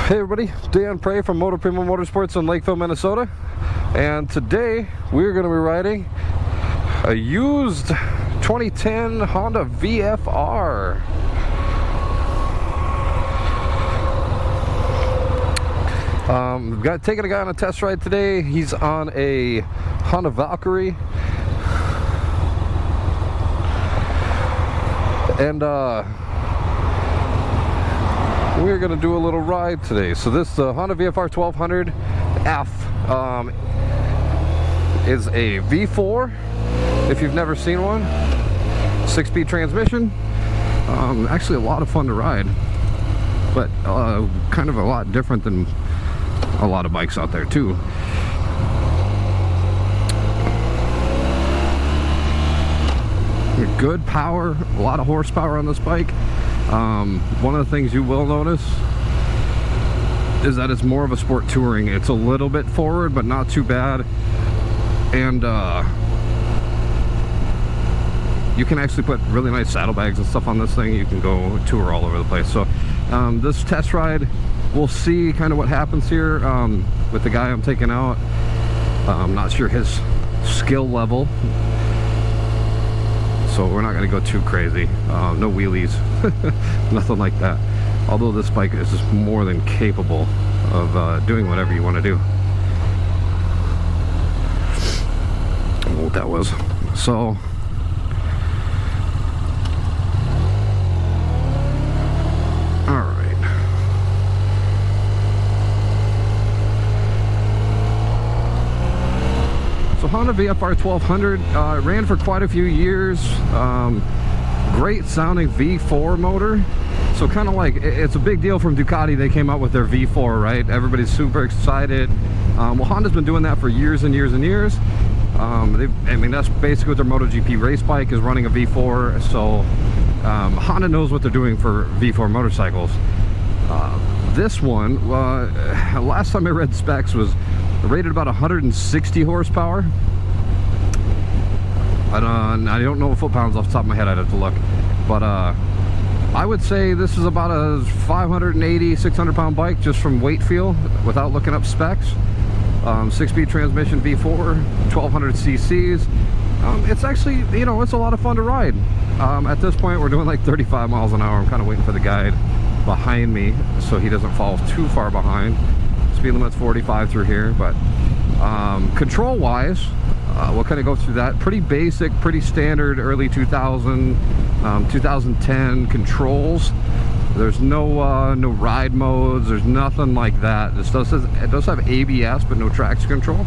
Hey everybody, Dan Prairie from Motoprimo Motorsports in Lakeville, Minnesota, and today we're going to be riding a used 2010 Honda VFR. Taking a guy on a test ride today. He's on a Honda Valkyrie, and we're going to do a little ride today. So this Honda VFR1200F is a V4, if you've never seen one. 6-speed transmission. Actually a lot of fun to ride, but kind of a lot different than a lot of bikes out there too. Good power, a lot of horsepower on this bike. One of the things you will notice is that it's more of a sport touring. It's a little bit forward, but not too bad. And you can actually put really nice saddlebags and stuff on this thing. You can go tour all over the place. So this test ride, we'll see kind of what happens here with the guy I'm taking out. I'm not sure his skill level, so we're not going to go too crazy. No wheelies, nothing like that. Although this bike is just more than capable of doing whatever you want to do. I don't know what that was. So Honda VFR 1200 ran for quite a few years. Great sounding V4 motor. So kind of like, it's a big deal from Ducati. They came out with their V4, right? Everybody's super excited. Well, Honda's been doing that for years and years and years. I mean, that's basically what their MotoGP race bike is, running a V4. So Honda knows what they're doing for V4 motorcycles. This one, last time I read specs, was rated about 160 horsepower. I don't know foot-pounds off the top of my head. I'd have to look, but I would say this is about a 580, 600 pound bike just from weight feel, without looking up specs. 6-speed transmission V4, 1200 cc's. It's actually, you know, it's a lot of fun to ride. At this point we're doing like 35 miles an hour. I'm kind of waiting for the guide behind me so he doesn't fall too far behind. Speed limit's 45 through here, but control wise, we'll kind of go through that. Pretty basic, pretty standard early 2000, 2010 controls. There's no no ride modes, there's nothing like that. It does have ABS, but no traction control.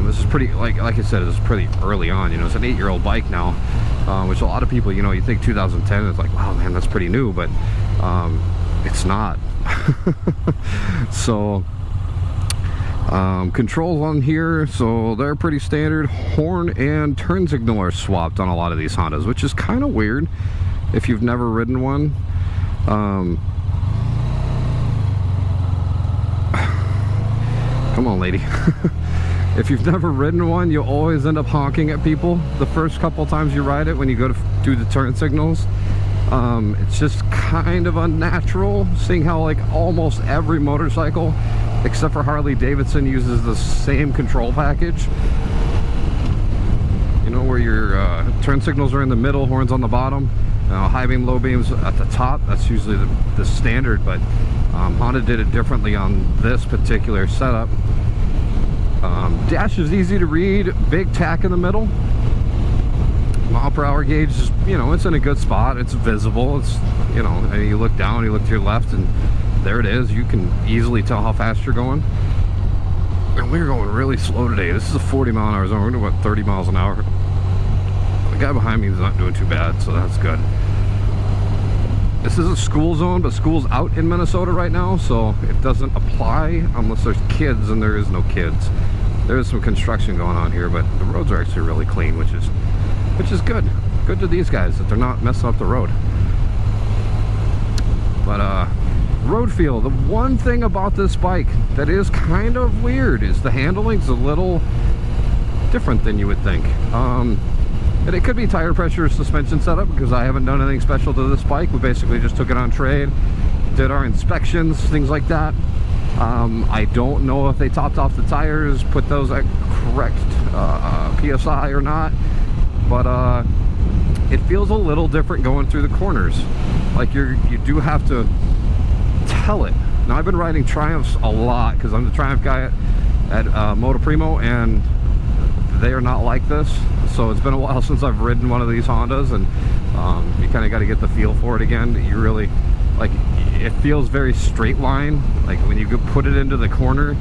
This is pretty, like I said, this is pretty early on. You know, it's an 8-year-old bike now, which a lot of people, you know, you think 2010 is like, wow man, that's pretty new, but it's not. So controls on here, so they're pretty standard. Horn and turn signal are swapped on a lot of these Hondas, which is kind of weird if you've never ridden one. Come on, lady. If you've never ridden one, you'll always end up honking at people the first couple times you ride it when you go to do the turn signals. It's just kind of unnatural, seeing how like almost every motorcycle except for Harley Davidson uses the same control package. You know, where your turn signals are in the middle, horns on the bottom, high beam, low beams at the top. That's usually the standard, but Honda did it differently on this particular setup. Dash is easy to read, big tack in the middle. Mile per hour gauge is, you know, it's in a good spot. It's visible. It's, you know, and you look down, you look to your left, and there it is. You can easily tell how fast you're going. And we're going really slow today. This is a 40 mile an hour zone. We're doing about 30 miles an hour. The guy behind me is not doing too bad, so that's good. This is a school zone, but school's out in Minnesota right now, so it doesn't apply unless there's kids, and there is no kids. There is some construction going on here, but the roads are actually really clean, which is good. Good to these guys that they're not messing up the road. But road feel, the one thing about this bike that is kind of weird is the handling's a little different than you would think. And it could be tire pressure, suspension setup, because I haven't done anything special to this bike. We basically just took it on trade, did our inspections, things like that. I don't know if they topped off the tires, put those at correct PSI or not, but it feels a little different going through the corners. Like you do have to tell it. Now I've been riding Triumphs a lot because I'm the Triumph guy at Motoprimo, and they are not like this. So it's been a while since I've ridden one of these Hondas, and you kind of got to get the feel for it again. You really, like, it feels very straight line. Like when you put it into the corner,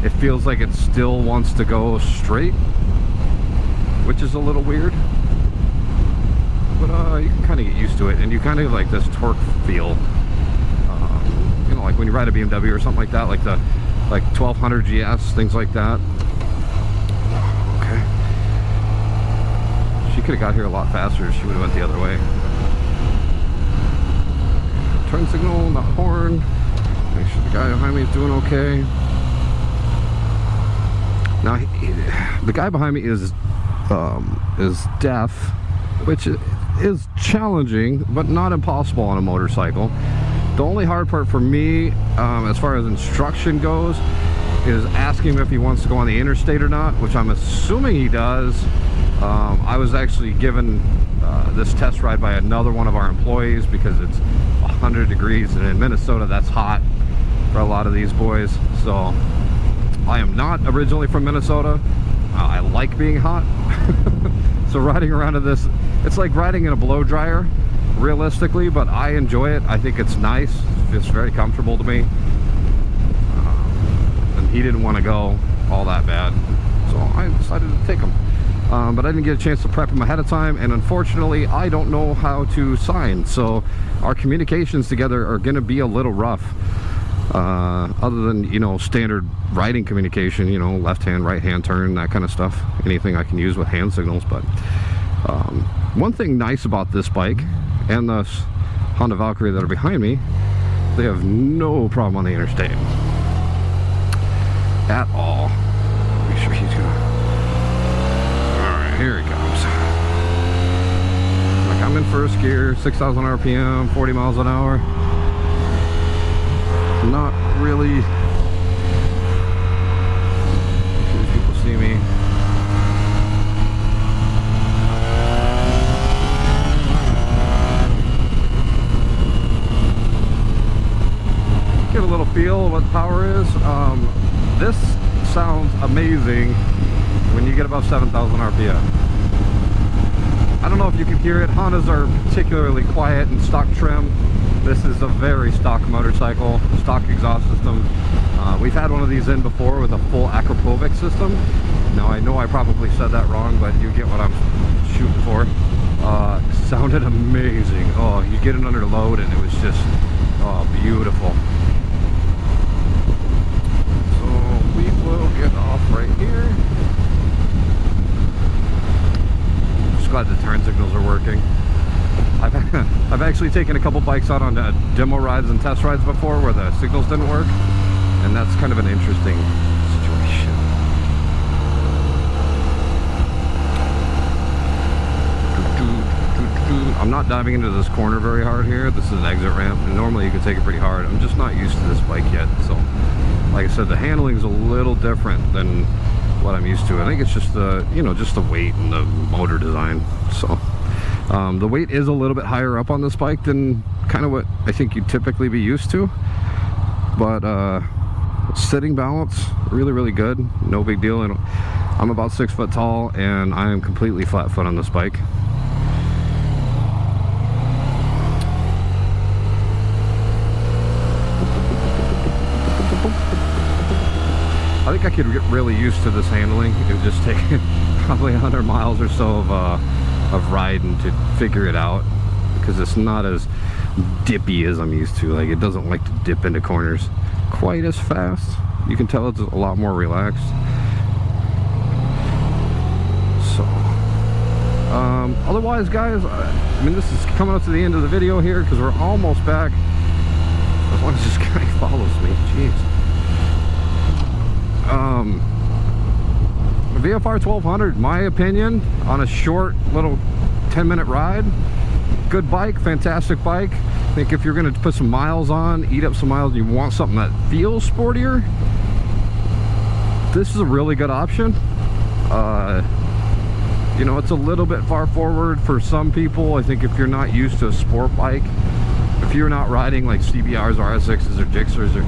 it feels like it still wants to go straight, which is a little weird. But you can kind of get used to it, and you kind of like this torque feel. You know, like when you ride a BMW or something like that, like the 1200 GS, things like that. Okay. She could have got here a lot faster. She would have went the other way. Turn signal, not horn. Make sure the guy behind me is doing okay. Now, the guy behind me is deaf, which is challenging, but not impossible on a motorcycle. The only hard part for me, as far as instruction goes, is asking him if he wants to go on the interstate or not, which I'm assuming he does. I was actually given this test ride by another one of our employees because it's 100 degrees, and in Minnesota that's hot for a lot of these boys. So I am not originally from Minnesota. I like being hot. So riding around in this, it's like riding in a blow dryer realistically, but I enjoy it. I think it's nice. It's very comfortable to me. And he didn't want to go all that bad, so I decided to take him. But I didn't get a chance to prep him ahead of time, and unfortunately I don't know how to sign, so our communications together are going to be a little rough. Other than, you know, standard riding communication, you know, left hand, right hand turn, that kind of stuff. Anything I can use with hand signals. But one thing nice about this bike and the Honda Valkyrie that are behind me, they have no problem on the interstate at all. Make sure he's gonna. Alright, here he comes. Like, I'm in first gear, 6,000 RPM, 40 miles an hour. Not really. People see me. Get a little feel of what power is. This sounds amazing when you get above 7,000 RPM. I don't know if you can hear it. Hondas are particularly quiet and stock trim. This is a very stock motorcycle, stock exhaust system. We've had one of these in before with a full Acropovic system. Now I know I probably said that wrong, but you get what I'm shooting for. Sounded amazing. Oh, you get it under load and it was just, oh, beautiful. So we will get off right here. Just glad the turn signals are working. I've actually taken a couple bikes out on demo rides and test rides before where the signals didn't work, and that's kind of an interesting situation. I'm not diving into this corner very hard here. This is an exit ramp, and normally you can take it pretty hard. I'm just not used to this bike yet, so like I said, the handling is a little different than what I'm used to. I think it's just the, you know, just the weight and the motor design. So the weight is a little bit higher up on this bike than kind of what I think you'd typically be used to, but sitting balance really, really good. No big deal. And I'm about 6 foot tall, and I am completely flat foot on this bike. I think I could get really used to this handling. It would just take probably 100 miles or so of riding to figure it out, because it's not as dippy as I'm used to. Like, it doesn't like to dip into corners quite as fast. You can tell it's a lot more relaxed. So otherwise, guys, I mean, this is coming up to the end of the video here because we're almost back. As long as this guy follows me, jeez. VFR1200, my opinion, on a short little 10-minute ride. Good bike, fantastic bike. I think if you're going to put some miles on, eat up some miles, and you want something that feels sportier, this is a really good option. You know, it's a little bit far forward for some people. I think if you're not used to a sport bike, if you're not riding like CBRs or RS6s or Gixxers or,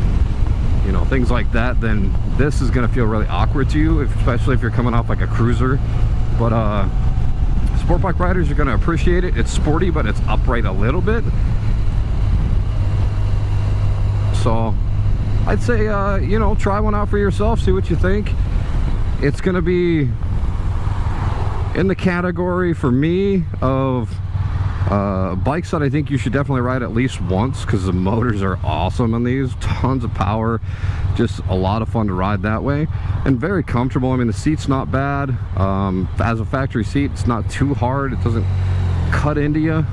you know, things like that, then this is going to feel really awkward to you, especially if you're coming off like a cruiser. But sport bike riders are going to appreciate it. It's sporty, but it's upright a little bit. So I'd say, you know, try one out for yourself, see what you think. It's going to be in the category for me of bikes that I think you should definitely ride at least once, because the motors are awesome on these. Tons of power, just a lot of fun to ride that way, and very comfortable. I mean, the seat's not bad. As a factory seat, it's not too hard. It doesn't cut into you.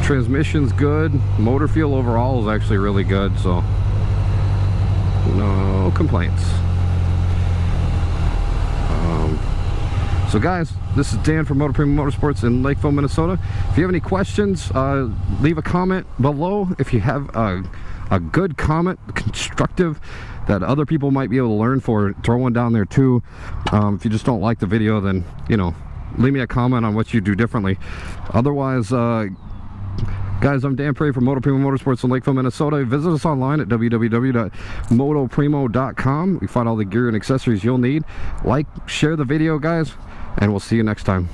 Transmission's good. Motor feel overall is actually really good, so no complaints. So guys, this is Dan from Motoprimo Motorsports in Lakeville, Minnesota. If you have any questions, leave a comment below. If you have a good comment, constructive, that other people might be able to learn for, throw one down there too. If you just don't like the video, then, you know, leave me a comment on what you do differently. Otherwise, guys, I'm Dan Prairie from Motoprimo Motorsports in Lakeville, Minnesota. Visit us online at www.motoprimo.com. We find all the gear and accessories you'll need. Like, share the video, guys, and we'll see you next time.